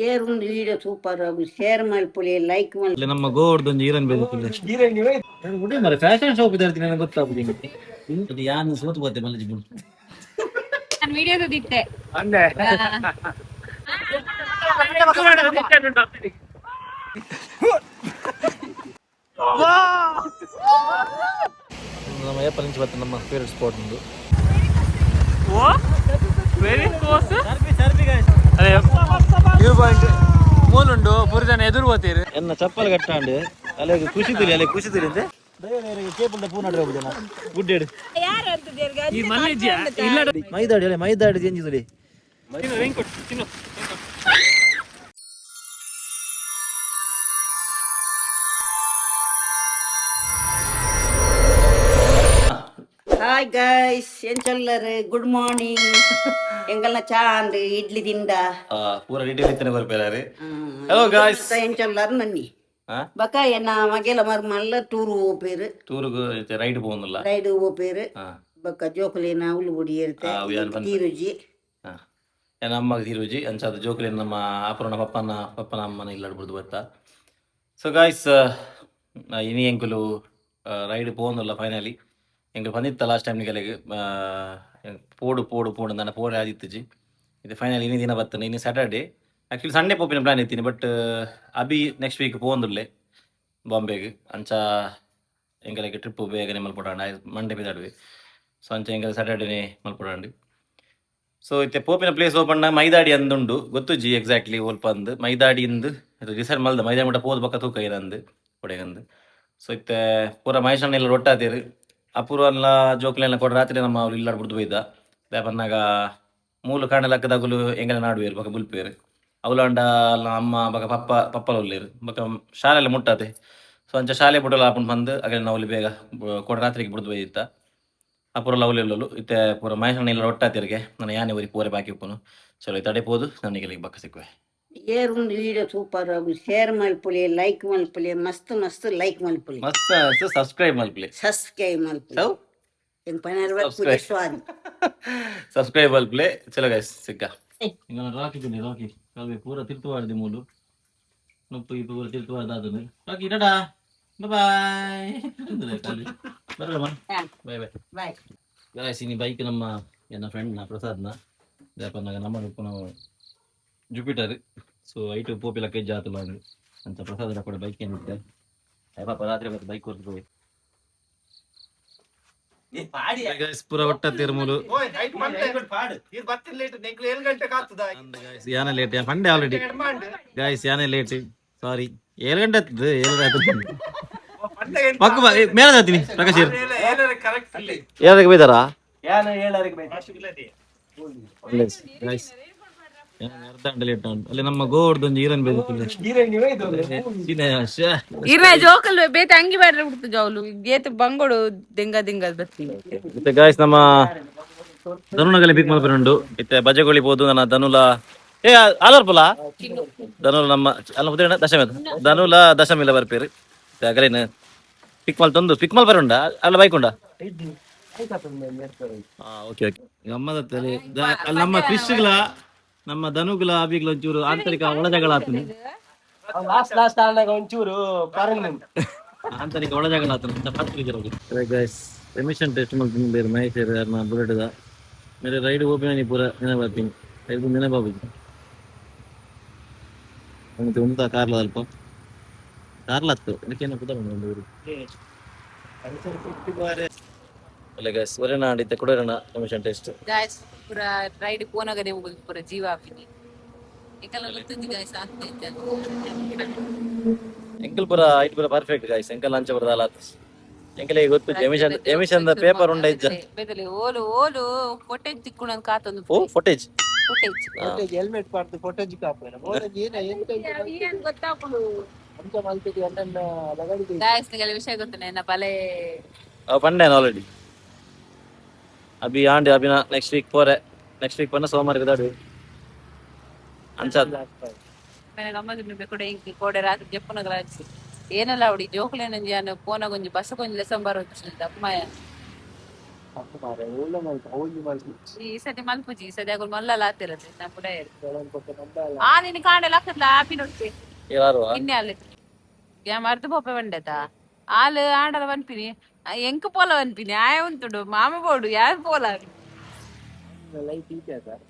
ಏರುಂದು video super share ಮಲ್ಪುಲಿ like ಮಲ್ಪುಲಿ ನಮ್ಮ ಗೋರ್ದೊಂದು ಈರನ್ ಬೆಳಕಿಲ್ಲ ಉಡಿ ಮರ ಫ್ಯಾಷನ್ ಶಾಪ್ ಇದಾರ್ತೀನಿ ನನಗೆ ಗೊತ್ತಾಗ್ಬಿಡಿ ಅದು ಯಾನು ಸೋತು ಬತ್ತೆ ಮಲ್ಲಜಿ ಬಿಡು ನಾನು ವಿಡಿಯೋ ತೆಗಿದ್ದೆ ಅಂದೆ ನಮ್ಮ ಏಪಲ್ ಇಂಚ್ ಬತ್ತೆ ನಮ್ಮ ಫೇವರೇಟ್ ಸ್ಪಾಟ್ ಒಂದು ಓ ವೆರಿ ಕ್ಲೋಸ್ ಸರ್ಬಿ ಗೈಸ್ ಅರೆ ವ್ಯೂ ಪಾಯಿಂಟ್ ಮೂಲುಂಡು ಪುರ್ಜನ ಎದುರು ಹೋಗ್ತೀರಿ ಎನ್ನ ಚಪ್ಪಲ್ ಕಟ್ಟಾಂಡು ಅಲ್ಲಿಗೆ ಖುಷಿ ತಿರಿ ಅಂತೆ ದಯವಿಟ್ಟು ಕೇಪುಂಡ ಪೂ ನಡ್ರೆ ಹೋಗ್ಬಿಡೋಣ ಗುಡ್ಡೇಡು ಈ ಮಲ್ಲಿಜಿ ಇಲ್ಲ ಮೈದಾಡಿ ಜಂಜಿದುಲಿ ವೆಂಕಟ್ ತಿನ್ನು ಹಾಯ್ ಗೈಸ್ ಏನ್ ಚಲ್ಲರು ಗುಡ್ ಮಾರ್ನಿಂಗ್ ಎಂಗಲ್ನ ಚಾ ಅಂದ್ ಇಡ್ಲಿ ತಿಂದ ಪೂರ ಡೀಟೇಲ್ ಇತ್ತನೆ ಬರ್ಪೇರಾರೆ ಹಲೋ ಗಾಯ್ಸ್ ಏನ್ ಚಲ್ಲರು ನನ್ನಿ ಬಕ ಎನ್ನ ಮಗೆಲ ಮರ್ಮಲ್ಲ ಟೂರ್ ಹೋಗ್ಪೇರು ಟೂರ್ಗು ರೈಡ್ പോകുന്നില്ല ರೈಡ್ ಹೋಗ್ಪೇರು ಬಕ ಜೋಕುಲಿನ ಉಳ್ಳುಬುಡಿ ಇರುತ್ತೆ ತೀರುಜಿ ನಮ್ಮ ತೀರುಜಿ ಅಂಚಾದ ಜೋಕುಲಿ ನಮ್ಮ ಅಪುರನ ಪಪ್ಪನ ಅಮ್ಮನ ಇಲ್ಲಾಡ್ಬಿಡ್ದು ಗೊತ್ತಾ ಸೊ ಗಾಯ್ಸ್ ಇನಿ ಎಂಕುಲು ರೈಡ್ പോകുന്നില്ല ಫೈನಲಿ ಎಂಕುಲು ಬಂದಿತ್ತ ಲಾಸ್ಟ್ ಟೈಮ್ ನಿಗಲೆಗೆ ಪೋಡು ನನ್ನ ಪೋಡು ಆದಿತ್ತಜಿ ಇದು ಫೈನಲ್ ಇನಿ ದಿನ ಬರ್ತನೆ ಇನ್ನು ಸ್ಯಾಟರ್ಡೇ ಆ್ಯಕ್ಚುಲಿ ಸಂಡೇ ಪೋಪಿನ ಪ್ಲಾನ್ ಇತ್ತೀನಿ ಬಟ್ ಅಭಿ ನೆಕ್ಸ್ಟ್ ವೀಕ್ ಪೋಂದುಲ್ಲೆ ಬಾಂಬೆಗೆ ಅಂಚ ಎಂಗಲಿಗೆ ಟ್ರಿಪ್ ಬೇಗನೆ ಮಲ್ಪೊಡಾಂಡ ಮಂಡೇ ಬಿದ್ದಾಡ್ವಿ ಸೊ ಅಂಚ ಎಂಗಲ್ ಸ್ಯಾಟರ್ಡೇನೆ ಮಲ್ಪೊಡಾಂಡು ಸೊ ಇತ್ತೆ ಪೋಪಿನ ಪ್ಲೇಸ್ ಓಪಣ್ಣ ಮೈದಾಡಿ ಅಂದುಂಡು ಗೊತ್ತುಜಿ ಎಕ್ಸಾಕ್ಟ್ಲಿ ಓಲ್ಪ ಅಂದು ಮೈದಾಡಿ ಇಂದು ಇದು ಡಿಸೈಡ್ ಮಲ್ದ ಮೈದಾಡಿ ಮಟ್ಟ ಪೋದು ಪಕ್ಕ ತೂಕ ಇರಂದು ಕೊಡೆಗಂದು ಸೊ ಇತ್ತೆ ಪೂರ ಮಹೇಶಣ್ಣ ಎಲ್ಲ ರೊಟ್ಟಾತೀರು ಅಪೂರ್ವಲ್ಲ ಜೋಕ್ಲೆಲ್ಲ ಕೊಡ ರಾತ್ರಿ ನಮ್ಮ ಅವ್ರು ಇಲ್ಲಾಡ್ ಬಿಡ್ದು ಬೈದ ದಾಪನ್ನಾಗ ಮೂಲು ಕಾಣಲಕ್ಕದಾಗಲು ಎಂಗಲ ನಾಡುವೇರು ಬಕ ಬುಲ್ಪೇರು ಅವಲಾಂಡ ಅಮ್ಮ ಬಕ ಪಪ್ಪಲ ಒಲ್ಲೇರು ಬಕ ಶಾಲೆಲ್ಲ ಮುಟ್ಟಾತೆ ಸೊ ಅಂಚ ಶಾಲೆ ಬಿಡಲ್ಲ ಹಾಕೊಂಡು ಬಂದು ಆಗಲೇ ನಾವು ಬೇಗ ಕೊಡ ರಾತ್ರಿಗೆ ಬಿಡ್ದು ಬೈದಿತ್ತ ಅಪೂರಲ್ಲ ಅವಲೆಲ್ಲಲು ಇತ್ತೆ ಪೂರ ಮಹೇಶಣ್ಣ ಎಲ್ಲ ರೊಟ್ಟಾತಿರ್ಗೆ ನಾನು ಯಾನೆ ಊರಿಗೆ ಪೂರೆ ಬಾಕಿ ಉಪ್ಪನು ಚಲೋ ತಡೆ ಪೋದು ನನಗೆ ಬಕ್ಕ ಸಿಕ್ಕುವೆ ಏರುಂದು ವಿಡಿಯೋ ಸೂಪರ್ ಶೇರ್ ಮಲ್ಪುಲಿ ಲೈಕ್ ಮಲ್ಪುಲಿ ಮಸ್ತ್ ಲೈಕ್ ಮಲ್ಪುಲಿ ಮಸ್ತ್ ಸಬ್ಸ್ಕ್ರೈಬ್ ಮಲ್ಪಲಿ ಸಬ್ಸ್ಕ್ರೈಬ್ ಮಲ್ಪಲೆ ಚಲೋ ಗೈಸ್ ಸಿಕ್ಕ ರಾಕಿ ಕಾಲ್ವೆ ಪೂರ ತಿರ್ತುವಾಡ್ದಿ ಮೂಲು ನೊಪ್ಪು ಈ ಪೂರ ತಿರ್ತುವಾಡ್ದಾದನು ರಾಕಿ ಟಾಟಾ ಬಾಯ್ ಬರಲ್ಲ ಬಾಯ್ ಬಾಯ್ ಗಾಯ್ಸ್ ಇನಿ ಬೈಕ್ ನಮ್ಮ ನನ್ನ ಫ್ರೆಂಡ್ನ ಪ್ರಸಾದ್ನ ಜಾಪನ್ನಾಗ ನಮ್ಮ ನಾವು ಜುಪಿಟರ್ ಸೊ ಐಟು ಪೋಪಿಲ ಕೆಜ್ ಆತಲ್ಲ ಅಂತ ಪ್ರಸಾದ ಕೂಡ ಬೈಕ್ ಏನಿತ್ತೆ ಪಾಪ ರಾತ್ರಿ ಮತ್ತೆ ಬೈಕ್ ಹೊರತು ಪೂರ ಒಟ್ಟ ತೀರ್ಮೂಲು ಯಾನೆ ಲೇಟ್ ಪಂಡೆ ಆಲ್ರೆಡಿ ಗಾಯ್ಸ್ ಯಾನೆ ಲೇಟ್ ಸಾರಿ 7 ಗಂಟೆ ಆಗ್ತದೆ 7 ಪಕ್ಕ ಮೇಲೆ ಜಾತೀನಿ ಪ್ರಕಾಶ್ ಏಳರಿಗೆ ಬೈದಾರಾ ಅಲ್ಲಿ ನಮ್ಮ ಗೋಡ್ದೊಂದು ಈರನ್ ಇರ್ನ ಜೋಕಲ್ ಬೇತೆ ಅಂಗಿ ಬೇಡ್ರೆ ಬಿಡ್ತು ಜೋಲು ಗೇತ್ ಬಂಗೋಡು ದಿಂಗ ಮತ್ತೆ ಗಾಯ್ಸ್ ನಮ್ಮ ಧನುನಗಲಿ ಬಿಗ್ ಮಲ್ಪುಂಡು ಇತ್ತೆ ಬಜೆಗೊಳಿ ಬೋದು ನನ್ನ ಧನುಲ ಆಲರ್ಪುಲ ಧನುಲ ನಮ್ಮ ಅಲ್ಲ ದಶಮಿ ಧನುಲ ದಶಮಿಲ ಬರ್ಪೇರು ಅಗಲೇನು ಪಿಕ್ ಮಲ್ ಬರುಂಡ ಅಲ್ಲ ಬೈಕ್ ಉಂಡ ಓಕೆ ಗಮ್ಮತ್ತಲ್ಲಿ ನಮ್ಮ ಫಿಶ್ಗಳ ನಮ್ಮ ಧನುಗಳ ಅಬಿಗಳ ಒಂಚೂರು ಆಂತರಿಕ ಒಳಜಗಳ ಆಗ್ತದೆ ಆಂತರಿಕ ಒಳಜಗಳ ಆಗ್ತದೆ ಗೈಸ್ ಎಮಿಷನ್ ಟೆಸ್ಟ್ ಮಾಡ್ತೀನಿ ಮಹೇಶ್ ಬುಲೆಟ್ मेरे राइड वो भी नहीं पूरा नेना बापी एकदम नेना बाबू अंत उंटा ಕಾರ್ಲ ಅಲ್ಪ ಕಾರ್ಲತ್ತು ಇದಕ್ಕೇನು ಪುದ ಬಂದು ಅಲ್ಲ ಗೈಸ್ ವರೆನ ಆಡಿತೆ ಕೊಡರಣ ಎಮಿಷನ್ ಟೆಸ್ಟ್ ಗೈಸ್ ಪೂರ ರೈಡ್ ಕೋನಗನೆ ಹೋಗುದು ಪೂರ ಜೀವ ಆಪಿನಿ ಏಕಲ್ಲ ಗೊತ್ತಿದ್ದು ಗೈಸ್ ಆಗ್ತಾ ಇತ್ತು ಎಂಕಲ್ ಪೂರ ಐಟ್ ಪೂರ ಪರ್ಫೆಕ್ಟ್ ಗೈಸ್ ಎಂಕಲ್ ಅಂಚ ಬರದಲ್ಲ ಎಂಕಲೆ ಗೊತ್ತು ಎಮಿಷನ್ ದ ಪೇಪರ್ ಉಂಡ ಇಜ್ಜ ಬೇದಲೆ ಓಲು ಫೋಟೇಜ್ ತಿಕ್ಕುಣನ್ ಕಾತೊಂದು ಓ ಫೋಟೇಜ್ ಹೆಲ್ಮೆಟ್ ಪಾಡ್ದು ಫೋಟೇಜ್ ಕಾಪೇನ ಫೋಟೇಜ್ ಏನ್ ಗೊತ್ತಾಪುಡು ಅಂತ ಮಲ್ತಿಗೆ ಅನ್ನ ಲಗಡಿ ಗೈಸ್ ನಿಗಲ ವಿಷಯ ಗೊತ್ತನೆ ನಾ ಬಲೆ ಪಂಡೆ ಆಲ್ರೆಡಿ ಅಭಿ ಆಂಡೆ ಅಭಿನ ನೆಕ್ಸ್ಟ್ ವೀಕ್ ಪನ್ನ ಸೋಮವಾರ ಗದಾಡು ಅನ್ಸಾದ ಮೇನೆ ಗಮ್ಮತ್ತು ಬೇಕೊಡೆ ಇಂಕಿ ಕೋಡೆ ರಾತ್ರಿ ಜಪ್ಪನಗಲ ಏನಲ್ಲ ಅವಡಿ ಜೋಕುಲೇನ ಜಾನ ಪೋನ ಗೊಂಜಿ ಬಸ ಗೊಂಜಿ ಲೆಸಂ ಬರೋದು ಅಪ್ಪಮಾಯ ಅಪ್ಪ ಮಾರೆ ಒಳ್ಳೆ ಮಾಡ್ತು ಅವಳಿ ಮಾಡ್ತು ಈ ಸತಿ ಮಲ್ಪುಜಿ ಈ ಸತಿ ಆಗೋಲ್ ಮಲ್ಲಲ್ಲ ಆಗ್ತಿರತ್ತೆ ನಾ ಕೂಡ ಕೊಟ್ಟು ನಂಬಲ್ಲ ಆ ನಿನ್ನ ಕಾಂಡೆ ಲಕ್ಕದ ಆಪಿ ನೋಡ್ತಿ ಯಾರು ಇನ್ನೆ ಅಲ್ಲಿ ಯಾ ಮರ್ದು ಪೋಪೆ ಬಂಡೆತ ಆಲು ಆಡಲ ಬನ್ಪಿನಿ ಎಂಕ ಪೋಲ ಬನ್ಪಿನಿ ಆಯ ಉಂಟುಡು ಮಾಮ ಬೋಡು ಯಾರು ಪೋಲ ಲೈಫ್ ಈತೆ ಸರ್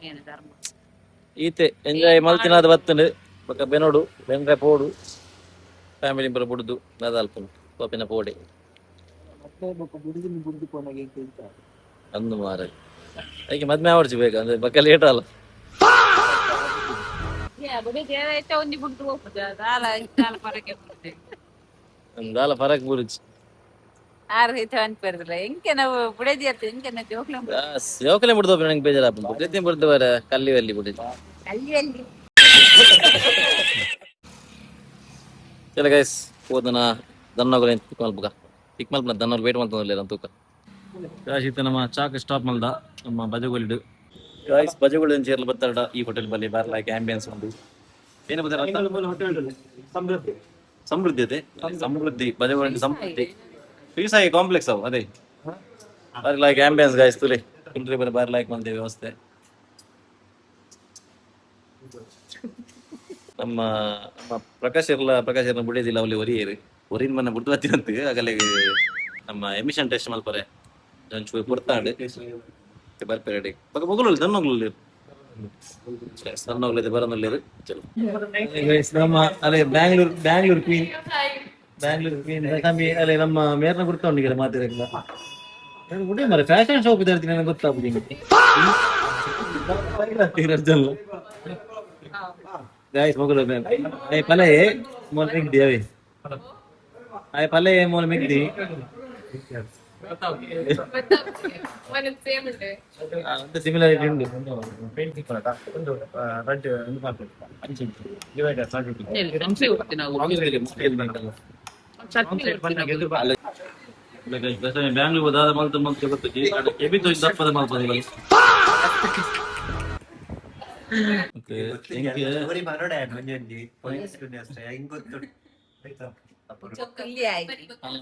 ಏನು ಧರ್ಮ ಈತೆ ಎಂಜಾಯ್ ಮಲ್ತಿನಾದ ಬತ್ತಂಡು ಬೊಕ ಬೆನೋಡು ಬೆಂದ್ರೆ ಪೋಡು ಫ್ಯಾಮಿಲಿ ಬರ ಬುಡ್ದು ನದಲ್ಪುಂಡು ಪೋಪಿನ ಪೋಡೆ ಮತ್ತೆ ಬುಡಿದು ಕೊನೆಗೆ ಕೇಳ್ತಾ ಅಂದು ಮಾರ ಅದಕ್ಕೆ ಮದ್ಮೆ ಆವಡ್ಸಿ ಬೇಕು ಅಂದ್ರೆ ಬಕ್ಕ ಲೇಟ್ ಅಲ್ಲ ಒಂದಿ ಬಿಟ್ಟು ಹೋಗ್ತದೆ ದಾಲ ಇದ್ದಾಲ ಪರಕ್ಕೆ ಬರ್ತದೆ ದಾಲ ಫರಕ್ ಬುರುಚಿ ಆರು ಐತೆ ಅನ್ಪೇರಿದ್ರೆ ಹೆಂಗೆ ನಾವು ಬುಡೇದಿ ಅತ್ತೆ ಹೆಂಗೆ ನಾವು ಜೋಕ್ಲ ಯೋಕಲೆ ಬಿಡ್ದು ನಂಗೆ ಬೇಜಾರಾಪು ಬುದ್ಧಿ ಬಿಡ್ದು ಬರ ಕಲ್ಲಿ ಅಲ್ಲಿ ಬಿಡಿದ್ದು ಅಲ್ಲಿ ಅಲ್ಲಿ ಚಲ ಗೈಸ್ ಹೋದನ ದನ್ನಗಳು ಪಿಕ್ ಮಲ್ಪಗ ಪಿಕ್ ಮಲ್ಪನ ದನ್ನವ್ರು ವೇಟ್ ಮಾಡ್ತಾನಲ್ಲ ತೂಕ ಕಾಶಿತ್ತ ನಮ್ಮ ಚಾಕ್ ಸ್ಟಾಪ್ ಮಲ್ದ ನಮ್ಮ ಬಜಗೋಲಿಡು ಗೈಸ್ ಬಜಗೋಲಿ ಚೇರ್ಲು ಬತ್ತಾಡ ಈ ಹೋಟೆಲ್ ಬಲ್ಲಿ ಬರ್ಲಾಯ್ಕೆ ಆಂಬಿಯನ್ಸ್ ಒಂದು ಏನು ಬರ್ತಾರೆ ಸಮೃದ್ಧಿ ಅದೇ ಸಮೃದ್ಧಿ ಬಜಗೋಲಿ ಸಮೃದ್ಧಿ ಫೀಸಾಗಿ ಕಾಂಪ್ಲೆಕ್ಸ್ ಅವು ಅದೇ ಬರ್ಲಾಯ್ಕೆ ಆಂಬಿಯನ್ಸ್ ಗೈಸ್ ತುಲೆ ಕುಂಟ್ರಿ ಬರ ಬರ್ಲಾಯ್ಕೆ ಮಂದಿ ವ್ಯವಸ್ಥೆ ನಮ್ಮ ನಮ್ಮ ಪ್ರಕಾಶ್ ಇರ್ಲ ಬಿಡಿಯೋದಿಲ್ಲ ಅವಲ್ಲಿ ಒರಿಯೇರು ಒರಿನ ಮನೆ ಬಿಡ್ದು ಹತ್ತಿರಂತ ಆಗಲೇ ನಮ್ಮ ಎಮಿಷನ್ ಟೆಸ್ಟ್ ಮಲ್ಪರೆ ಒಂಚೂರು ಕೊಡ್ತಾಂಡು ಬರ್ಪೇರೆ ಬಗ ಮಗಳು ದನ್ನೋಗ್ಲು ಸಣ್ಣೋಗ್ಲಿದೆ ಬರೋನಲ್ಲಿರು ಚಲೋ ನಮ್ಮ ಅದೇ ಬ್ಯಾಂಗ್ಳೂರ್ ಕ್ವೀನ್ ಕಮ್ಮಿ ಅಲ್ಲೇ ನಮ್ಮ ಮೇರ್ನ ಗುರ್ತೊಂಡಿಗೆ ಮಾತಿರಲ್ಲ ಗುಡಿ ಮರ ಫ್ಯಾಷನ್ ಶಾಪ್ ಇದಾರ್ತೀನಿ ನನಗೆ ಗೊತ್ತಾಗ್ಬಿಡಿ guys mogol ben ay pala mol migdi awe ay pala mol migdi one same unde anta similarity undu painting ಕೊಡತಾ ಒಂದು ರೆಡ್ ಒಂದು ಮಾಡ್ಬೇಕು ಅಂಚೆ ಡಿವೈಡರ್ ಸಾಕು ಇಲ್ಲಿ ಸಂಸೆ ಹೋಗ್ತೀನಿ ನಾವು ಬ್ಯಾಂಗ್ಳೂರ್ ಹೋದಾದ ಮಲ್ತು ಗೊತ್ತಿದೆ ಎಬಿತ್ತು ದಪ್ಪದ ಮಲ್ಪದಿಲ್ಲ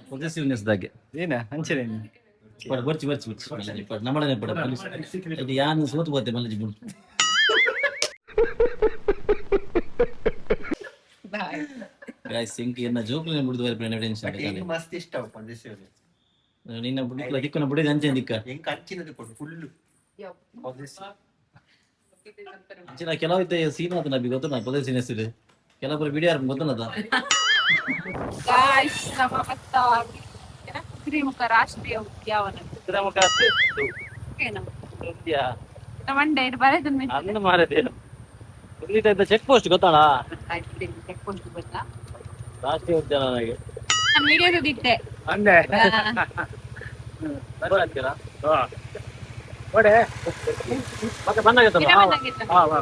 ಪೊಸೆಸಿವ್ನೆಸ್ ದಾಗೆ ಏನ ಅಂಚೆ ಬರ್ಚಿ ನಮ್ಮನೆ ಪಡ ಇದು ಯಾನು ಸೋತು ಬತ್ತೆ ಮಲ್ಲಜಿ ಬಿಡು ಗಾಯ್ಸ್ ಸಿಂಕ್ ಎನ್ನ ಜೋಕ್ಲೆ ಬಿಡುದು ವರ ಪ್ಲೇನ್ ಟೆನ್ಷನ್ ಮಸ್ತ್ ಇಷ್ಟ ಪೊಸೆಸಿವ್ನೆಸ್ ನಿನ್ನ ಬುಡಿಕ್ಲ ದಿಕ್ಕನ ಬುಡಿದ ಅಂಚೆ ದಿಕ್ಕ ಹೆಂಗ್ ಹಂಚಿನದು ಕೊಡು ಫುಲ್ ಅಂಚಿನ ಕೆಲವೈತೆ ಸೀನ್ ಆತ ನಬಿ ಗೊತ್ತ ನಾ ಪೊಸೆಸಿವ್ನೆಸ್ ಇದೆ ಕೆಲವೊಬ್ಬರು ವಿಡಿಯೋ ಯಾರು ಗೊತ್ತನದ ಗಾಯ್ಸ್ ನಮ್ಮ ಪತ್ತ ತ್ರಿಮುಖ ರಾಷ್ಟ್ರೀಯ ಉದ್ಯಾನವನ ಏನು ಮಂಡೆ ಬರೆದು ಅನ್ನ ಮಾರದೆ ಚೆಕ್ ಪೋಸ್ಟ್ ಗೊತ್ತಾಳ ಚೆಕ್ ಪೋಸ್ಟ್ ಗೊತ್ತಾ ರಾಷ್ಟ್ರೀಯ ಉದ್ಯಾನವನಗೆ ನಾನು ವಿಡಿಯೋದು ಬಿಟ್ಟೆ ಅಂದೆ ಬರ್ತೀರಾ ಓಡೆ ಮತ್ತೆ ಬಂದಾಗತ್ತಲ್ಲ ಹಾ ಹಾ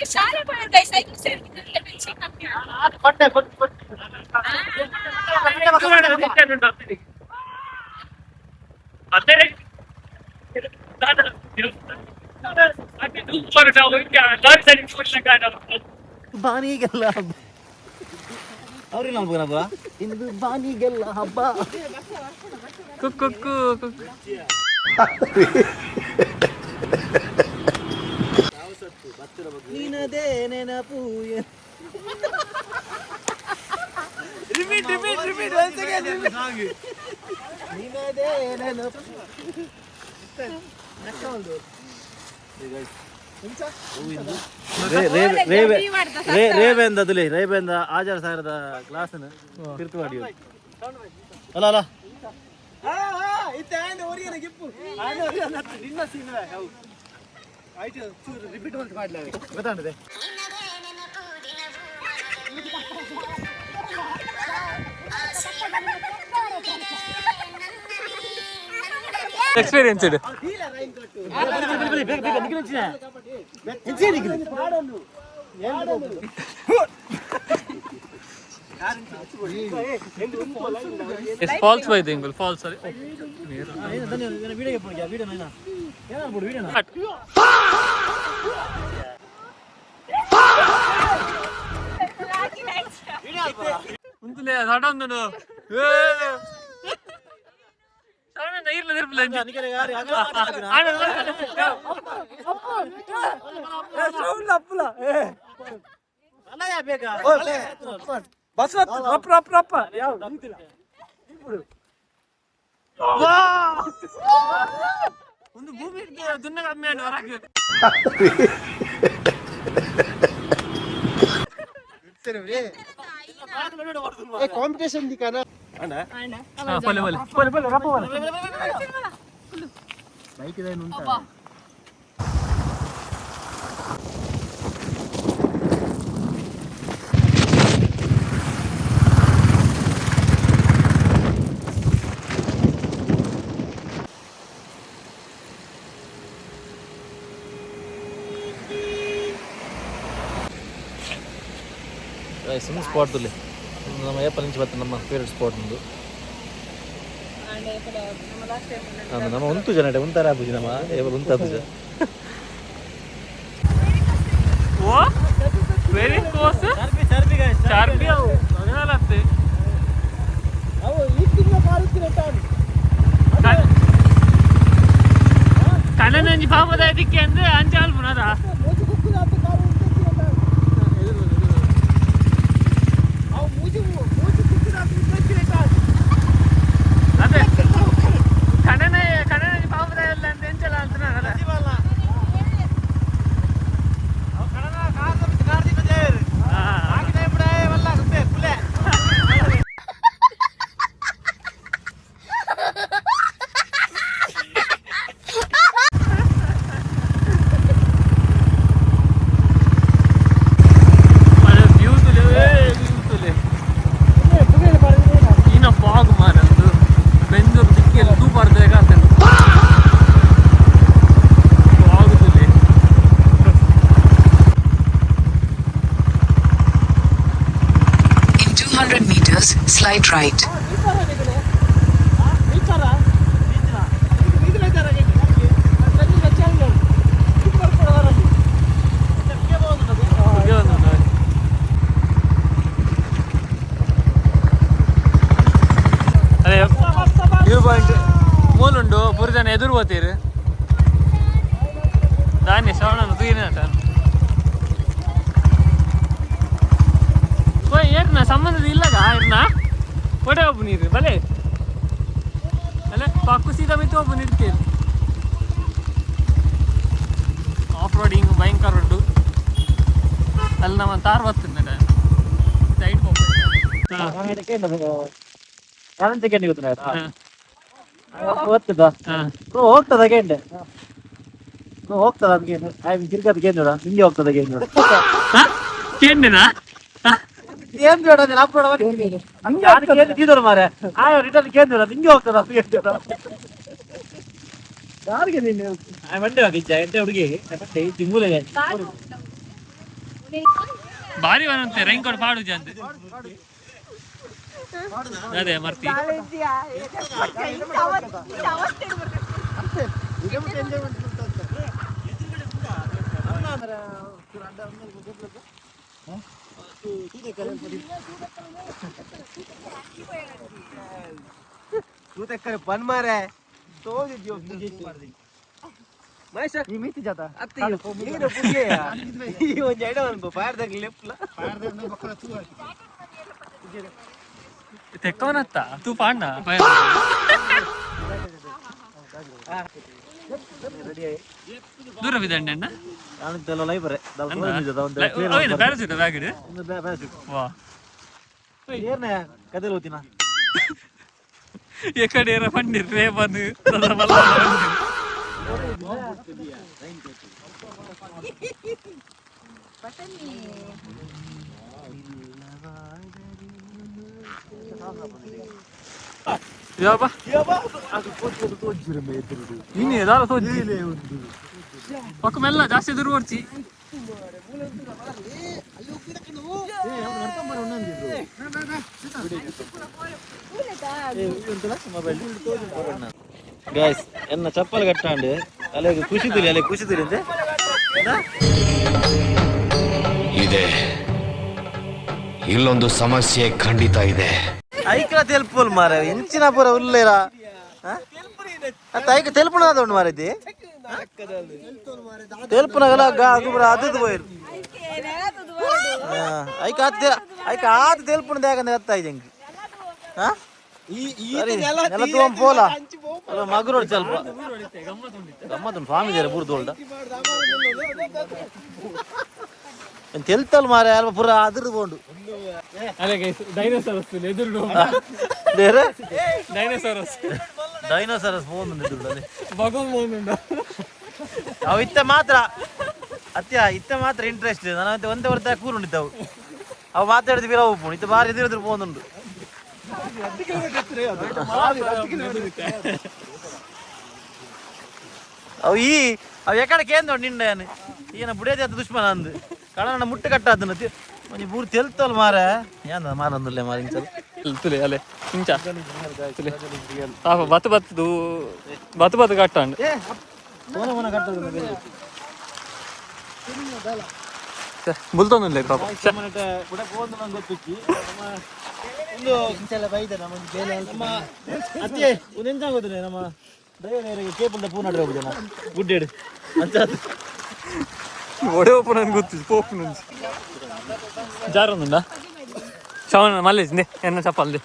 ಶಾಲೆ ಬಂದ ಸೈಕಲ್ ಬಾನಿಗೆಲ್ಲ ಹಬ್ಬ ಅವ್ರಿಲ್ಲ ಹಬ್ಬ ಇಂದು ಬಾನಿಗೆಲ್ಲ ಹಬ್ಬ ಕುಕ್ಕು ನೀನದೇ ನೆನಪು ರಿಪೀಟ್ once again ನೀನದೇ ನೆನಪು ರೇಬೆಂದ ಅದುಲೆ ರೇಬೆಂದ ಆಚಾರ ಸಾಗರದ ಕ್ಲಾಸ್ನ ತಿರುತುವಾಡಿ ಅಲ್ಲ ಅಲ್ಲ ಇತ್ತೆ ಆಯ್ನ ಒರಿಯನ ಗಿಪ್ಪು ಆಯ್ನ ಒರಿಯನ ನಿನ್ನ ಸೀನ್ ಆಯ್ತು ರಿಪೀಟ್ ಮಾಡ್ಲಿ ಗೊತ್ತಾಗ್ತದೆ. ಎಕ್ಸ್ಪೀರಿಯನ್ಸ್ ಇದೆ. ಫಾಲ್ಸ್ ಬೈದು ಹಿಂಗ್ ಫಾಲ್ಸ್ ಅಲ್ಲಿ ಮುಂದೆ ಸಡನ್ ಒಂದು ಭೂಮಿ ದುನ್ನ ಕಮ್ಮಿ ಹೊರಗೆ ಕಾಂಪಿಟೇಷನ್ ದಿಕ್ಕಾನ ಬೈಕ್ ಇದೆ ಉಂಟಾ ಸಿಂಗ್ ಸ್ಪಾಟ್ ಇಲ್ಲಿ ನಮ್ಮ ಏಪಲ್ నుంచి ಬರ್ತದೆ ನಮ್ಮ ಫೇವ್ರೆಟ್ ಸ್ಪಾಟ್ ಒಂದು ನಮ್ಮ ಉಂಟು ಜನ ಒಂಥರ ಆಪುಜಿ ನಮ್ಮ ಏಪಲ್ ಉಂಟು ಆಪುಜ ಓ ವೆರಿ ಕ್ಲೋಸ್ ಚಾರ್ಬಿ ಅವು ಅಗಲತ್ತೆ ಅವು ಈ ತಿಂಗಳ ಕಾರುತ್ತಿನ ಟಾನ್ ಕಣ್ಣನಂಜಿ ಪಾಪದ ಇದಕ್ಕೆ ಅಂದ್ರೆ ಅಂಚಾಲ್ ಪುನರ ಮೂಜು ಕುಕ್ಕುದ ಅಂತ ಕಾರು ಉಂಟು ಟಾನ್ ಅವು ಮೂಜು ಕುಕ್ಕುದ ಅಂತ ಉಂಟು ಟಾನ್ ಅದೇ ಕಣ್ಣನಂಜಿ ಪಾಪದ ಎಲ್ಲ ಅಂತ ಎಂಚಲ ಅಂತ ಅದ Slight right. ಅದೇ ವ್ಯೂ ಪಾಯಿಂಟ್ ಮೂಲುಂಡು ಪೂರ ಜನ ಎದುರು ಹೋಗ್ತೀರಿ ಧಾನ್ಯ ಶ್ರವಣ ತೂರಿನ ಏರ್ನ ಸಂಬಂಧದ ಇಲ್ಲಗ ಇರ್ನ ಒಡೆ ಒಬ್ಬ ನೀರು ಬಲೆ ಅಲ್ಲ ಪಕ್ಕು ಸೀದಾ ಬಿತ್ತು ಒಬ್ಬ ನಿಂತೇಳಿ ಆಫ್ ರೋಡಿಂಗ್ ಭಯಂಕರ ಉಂಟು ಅಲ್ಲಿ ನಮ್ಮ ತಾರ್ ಬರ್ತಿದ್ದೆ ಸೈಡ್ ಹೋಗ್ತದ ಗೇಂಡೆ ಹೋಗ್ತದ ತಿರ್ಗದ ಗೇಂದ್ರ ಹಿಂಗೆ ಹೋಗ್ತದ ಗೇಂದ್ರ ಕೇಂದ್ರನಾ ಏನ್ ಬೇಡ ಕೇಂದ್ರ ಮಾರೆ ರಿಟರ್ನ್ ಕೇಂದ್ರ ಹಿಂಗೆ ಹೋಗ್ತದ ಯಾರಿಗೆ ನೀನು ಮಂಡೆ ಹೋಗಿದ್ದ ಎಂಟೆ ಹುಡುಗಿ ತಿಂಗುಲೆಗೆ ಭಾರಿ ಬರಂತೆ ರೈನ್ಕೋಟ್ ಪಾಡುಜ ಅಂತ ಅದೇ ಮರ್ತಿ ಪನ್ ಮಾರೆ ತೋದಿದ್ಯೋ ಮಹೇಶ ಈ ಮಿತಿ ಜಾತ ಅತ್ತೆ ನೀನು ಪುಗೆ ಈ ಒಂದು ಎಡ ಒಂದು ಪಾರ್ದಾಗ ಲೆಫ್ಟ್ಲ ತೆಕ್ಕವನತ್ತ ತೂ ಪಾಂಡ ದೂರ ಬಿದ್ದಂಡೆ ಅಣ್ಣ ನಾನು ಲೈಬ್ರೆ ಪ್ಯಾರಾಚೂಟ್ ಬ್ಯಾಗ್ ವಾ ಏರ್ನೆ ಕದಲ್ ಹೋತಿನ ಎಕಡೆ ಪಂಡಿರ್ ರೇ ಬಂದು Siapa? Ini adalah soji. Aku mella ಜಾಸ್ತಿ ಎದುರು ಓಡ್ಸಿ. ಗೈಸ್ ಎನ್ನ ಚಪ್ಪಲ್ ಕಟ್ಟಾಂಡು ಅಲ್ಲಿಗೆ ಖುಷಿ ತಿಳಿ ಇದೆ ಇಲ್ಲೊಂದು ಸಮಸ್ಯೆ ಖಂಡಿತ ಇದೆ. ಐಕ್ಲ ತೆಲ್ಪುಲ್ ಮಾರ ಎಂಚಿನ ಪೂರ ಉಲ್ಲೇರ ಐಕ ತೆಲ್ಪುನ ಉಂಡು ಮಾರೈತಿ ತೆಲ್ಪುನಗಲ ಗುಬ್ರ ಅದು పోయిరు ಐಕ ಆತ ತೆಲ್ಪುನ ದೇಗಂದ ಎತ್ತ ಐದಂಗಿ ನೆಲ ತೋಂ ಪೋಲ ಮಗರೋಡ್ ಸ್ವಲ್ಪ ಗಮ್ಮತ್ತು ಸ್ವಾಮಿ ದೇರ ಬೂರ್ ತೋಲ್ಡ ತೆಲ್ತಲ್ ಮಾರ ಅಲ್ಪ ಪೂರ ಅದ್ರ ಬೋಂಡು ಅದೇ ಗೈಸ್ ಡೈನೋಸಾರಸ್ ಎದುರು ಬೇರೆ ಡೈನೋಸಾರಸ್ പോകുന്നുണ്ട് എതിരുടെ ಭಗವಾನ್ പോകുന്നുണ്ടോ ಅವು ಇತ್ತ ಮಾತ್ರ ಇತ್ತ ಮಾತ್ರ ಇಂಟ್ರೆಸ್ಟ್ ನಾನು ಒಂದೇ ಹೊರತ ಕೂರುಂಡಿದ್ದವು ಅವು ಮಾತಾಡಿದ ಬೀರ ಹೋಗ್ಬೋದು ಇತ್ತ ಬಾರಿ ಎದುರು പോകുന്നുണ്ട് ಅವು ಎಕಡೆ ಕೇಂದ್ರ ನಿಂಡ ಈಯನ ಬುಡೇದಿ ಅದು ದುಶ್ಮನ ಅಂದು ಕಳನ ಮುಟ್ಟು ಕಟ್ಟಾದನ ಒಂಜಿ ಪೂರ್ ತೆಲ್ತಲ್ ಮಾರ ಏನ ಮಾರಂದುಲ್ಲೆ ಮಾರ ಇಂಚಲ್ ತುಲೆ ಅಲೆ ಇಂಚ ತುಲೆ ಪಾಪ ಬತ್ತು ಕಟ್ಟಾಂಡು ಸೋನ ಕಟ್ಟದ ಬುಲ್ತೊಂದುಲ್ಲೆ ಪಾಪ ಬುಡ ಪೋಂದು ನಂಗೆ ಗೊತ್ತಿಕ್ಕಿ ಒಂದು ಇಂಚೆಲ್ಲ ಬೈದ ನಮ್ಮ ಬೇಲೆ ನಮ್ಮ ಅತ್ತೆ ಒಂದು ಎಂತ ಗೊತ್ತಿಲ್ಲ ನಮ್ಮ ಡ್ರೈವರಿಗೆ ಕೇಬಲ್ದ ಫೋನ್ ಆಡ್ರೆ ಹೋಗುದನ ಗುಡ್ಡೇಡು ಅಂತ ಒಡೆ ಓಪನ್ ಗೊತ್ತಿದ್ದು ಪೋಪ್ నుంచి ಜಾರೊಂದುಂಡ ಶ್ರವಣ ಮಲ್ಲೇಜ್ದೆ ಎನ್ನ ಚಪ್ಪಲ್ದೆ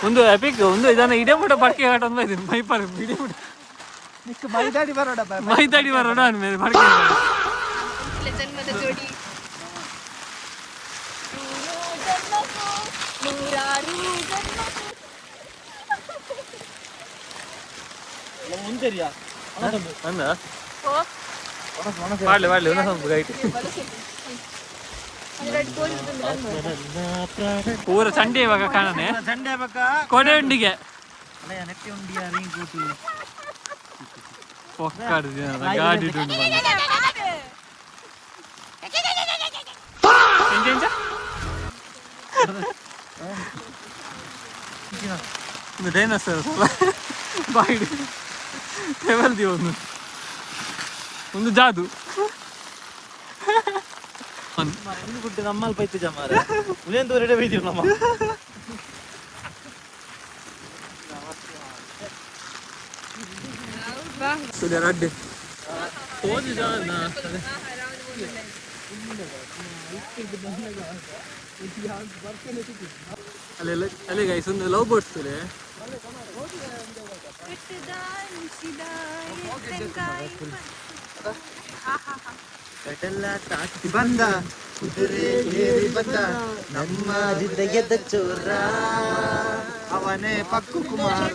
ಒಂದು ಎಪಿಕ್ ಒಂದು ಇದನ್ನ ಇಡೇ ಮುಟ ಪಡ್ಕೆ ಆಟ ಅಂತ ಇದೀನಿ ಮೈಪಾರ ಇಡೇ ಮುಟ ಮೈದಾಡಿ ಬರೋಣ ಅಂದ್ಮೇಲೆ ಪಡ್ಕೆ ಜನ್ಮದ ಜೋಡಿ ನೂರಾರು ಅಂದ ಮಾಡ್ಲಿ ಒಂದು ಸ್ವಲ್ಪ ಗೈಟ್ ಪೂರ ಸಂಡೆ ಇವಾಗ ಕಾಣನೆ ಸಂಡೆ ಬಕ್ಕ ಕೊಡೆ ಉಂಡಿಗೆ ನೆಟ್ಟಿ ಉಂಡಿಯ ನೀನ್ ಕೂತು ಗಾಡಿ ಡೈನೋಸರ್ ಬಾಯಿಡಿ ಟೇಬಲ್ದಿ ಒಂದು ಜಾದು ಗುಡ್ಡೆ ನಮ್ಮಲ್ಲಿ ಪೈತು ಜಮಾರ ಉನೇಂದು ರೆಡಿ ಬೈದೀವಿ ನಮ್ಮ ಅಡ್ಡೆ ಅಲ್ಲೇ ಗೈಸ್ ಒಂದು ಲವ್ ಬೋಟ್ಸ್ ಕಡಲ ತಾಕಿ ಬಂದ ಕುದುರೆ ಏರಿ ಬಂದ ನಮ್ಮ ಜಿದ್ದೆಗೆದ್ದ ಚೋರ ಅವನೇ ಪಕ್ಕು ಕುಮಾರ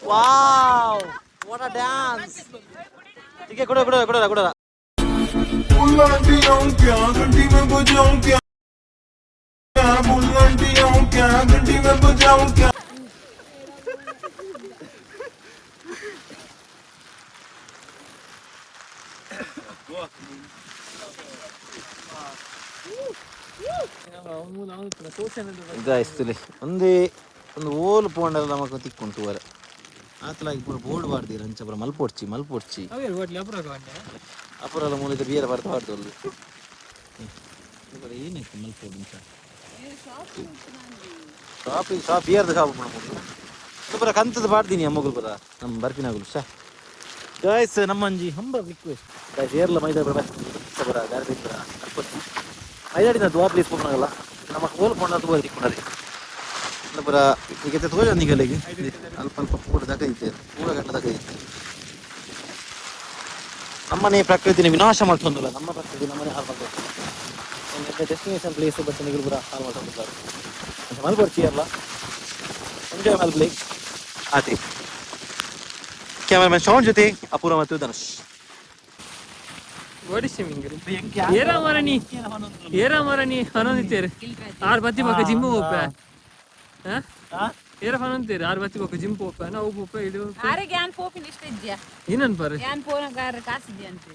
ವಾವ್ ವಾಟ್ ಅ ಡ್ಯಾನ್ಸ್ ठीक है कुड़ा ಒಂದು ಓಲ್ ಪೋಂಡಲ್ಲ ನಮಕ್ ತಿಕ್ಕೊಂತು ವರ ಆತಲಾಗಿ ಪೂರ ಬೋರ್ಡ್ ಬಾರ್ದಿರ ಅಂಚ ಪೂರ ಮಲ್ಪೊಡ್ಚಿ ಅಪುರಲ್ಲ ಮೂಲಿದ ಬೇರೆ ಬರ್ತಾ ಬಾರ್ದು ಏನಕ್ಕೆ ಮಲ್ಪೋಡು ಅಂತ ಶಾಪ್ ಬಿಯರ್ದ ಶಾಪ್ ಪೂರ ಕಂತದ ಬಾಡ್ದೀನಿ ಅಮ್ಮಗಳು ಪದ ನಮ್ಮ ಬರ್ಪಿನಾಗಲು ಶಾ ಗಾಯ್ಸ್ ನಮ್ಮಂಜಿ ಹಂಬ ರಿಕ್ವೆಸ್ಟ್ ಗಾಯ್ಸ್ ಏರ್ಲ ಮೈದಾ ಬರ ಬರ ಗಾರ್ಬಿ ಬರ ಮೈದಾಡಿನ ದುವಾ ಪ್ಲೇಸ್ ಹೋಗಲ್ಲ ನಮ್ಮ ಹೋಲ್ ಕೊಂಡದ್ದು ಬೋರ್ ತಿಕ್ಕೊಂಡರಿ ಬರ ಈಗ ತೋಜ ನಿಗಲಿಗೆ ಅಲ್ಪ ಅಲ್ಪ ಪೂರ ದಗ ಐತೆ ಪೂರ ಗಂಟೆ ದಗ ಐತೆ ನಮ್ಮನೆ ಪ್ರಕೃತಿನ ವಿನಾಶ ಮಾಡ್ತೊಂದಿಲ್ಲ ನಮ್ಮ ಪ್ರಕೃತಿ ನಮ್ಮನೆ ಹಾಳು ಮಾಡ್ತಾರೆ ಡೆಸ್ಟಿನೇಷನ್ ಪ್ಲೇಸ್ ಬಟ್ ನಿಗಲು ಪೂರ ಹಾಳು ಮಾಡ್ಕೊಂಡಿದ್ದಾರೆ ಮಲ್ಬರ್ಚಿ ಅಲ್ಲ ಎಂಜಾಯ್ ಮಲ್ಬ್ಲಿ ಆತಿ ಕ್ಯಾಮರಾಮನ್ ಶಾನ್ ಜೊತೆ ಅಪೂರ್ವ ಮತ್ತು ಧನುಷ್ ಓಡಿಸಿ ಮಿಂಗರು ಏರ ಮರಣಿ ಹನೊಂದಿತ್ತೇರು ಆರು ಬತ್ತಿ ಪಕ್ಕ ಜಿಮ್ ಹೋಪ ಏರ ಹನೊಂದಿತ್ತೇರು ಆರು ಬತ್ತಿ ಪಕ್ಕ ಜಿಮ್ ಹೋಪ ನಾವು ಹೋಪ ಇದು ಆರೆಗೆ ಯಾನ್ ಪೋಪಿನ ಇಷ್ಟ ಇದ್ಯಾ ಏನನ್ ಪಾರೆ ಯಾನ್ ಪೋನಗಾರ ಕಾಸಿದ್ಯಾ ಅಂತ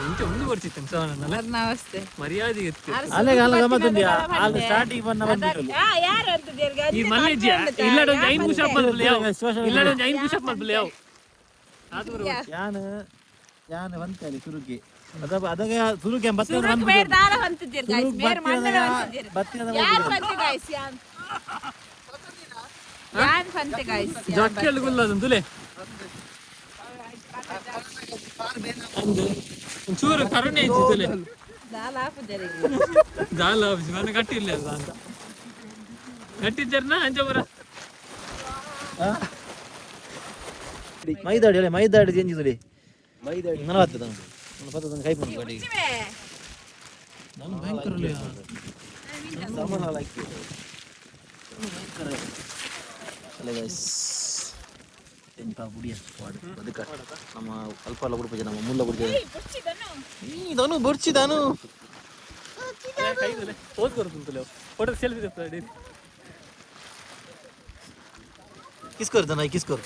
ಇಂಚ ಒಂದು ಬರ್ತಿತ್ತು ಸವನಲ್ಲ ನಮಸ್ತೆ ಮರ್ಯಾದೆ ಇತ್ತು ಸ್ಟಾರ್ಟಿಂಗ್ ಯಾರು ಅಂತ ಈ ಮಲ್ಲೇಜ್ ಇಲ್ಲಡೊಂದು 5 ಪುಷಪ್ ಮಲ್ಬಲೆ ಯಾವ ಇಲ್ಲಡೊಂದು 5 ಪುಷಪ್ ಮಲ್ಬಲೆ ಯಾವ ಆದ್ರು ಯಾನ ಬಂತಲ್ಲಿ ಸುರುಗೆ ಅದಾಗ ಸುರುಗೆ ಸುರುಕ್ ಬೇಡ ದಾರ ಅಂತಿದ್ದೀರ್ ಗೈಸ್ ಬೇರೆ ಮಂಡಳ ಅಂತಿದ್ದೀರ್ ಯಾರು ಬಂತೆ ಗೈಸ್ ಯಾನ್ ಬಂತೆ ಗೈಸ್ ಜಕ್ಕಲ್ ಗುಲ್ಲದಂತುಲೆ ಅಂದು ಒಂಚೂರು ಕರುಣೆ ಇದ್ದಿತ್ತಲೆ ದಾಲ ಹಾಪುದರಿಗೆ ದಾಲ ಮನ ಕಟ್ಟಿಲ್ಲ ಅಲ್ಲ ಅಂತ ಕಟ್ಟಿದ್ದಾರನ ಅಂಜ ಬರ ಮೈದಾಡಿ ಜೆಂಜಿಸುಲಿ ಮೈದಾಡಿ ನನವತ್ತದ ನನ್ನ ಪತ್ತದ ಕೈ ಪೊಂದು ಗಾಡಿ ನಾನು ಭಯಂಕರ ಸಾಮಾನ ಲೈಕ್ ಭಯಂಕರ ಅಲ್ಲ ಗೈಸ್ ಎಂತ ಬುಡಿಯ ಅದಕ್ಕ ನಮ್ಮ ಅಲ್ಪ ಅಲ್ಲ ಬಿಡ್ಬೋದು ನಮ್ಮ ಮುಲ್ಲ ಬಿಡ್ತೇವೆ ಇದನು ಬರ್ಚಿದಾನು ಕೈದಲೆ ಪೋಸ್ ಕೊಡ್ತಂತಲೆ ಫೋಟೋ ಸೆಲ್ಫಿ ತೆಪ್ಪಾಡಿ ಕಿಸ್ಕೋರ್ ದನ ಕಿಸ್ಕೋರ್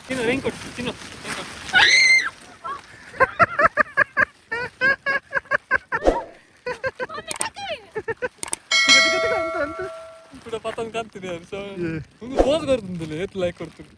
ತಿನ್ನು ರಿಂಗ್ ಕೊಟ್ಟು ತಿನ್ನು ಕೂಡ ಪತಂಗ ಕಾಣ್ತಿದೆ ಸೊ ಒಂದು ಪೋಸ್ ಕೊಡ್ತಂತಲೆ ಎತ್ತು ಲೈಕ್ ಕೊಡ್ತೀನಿ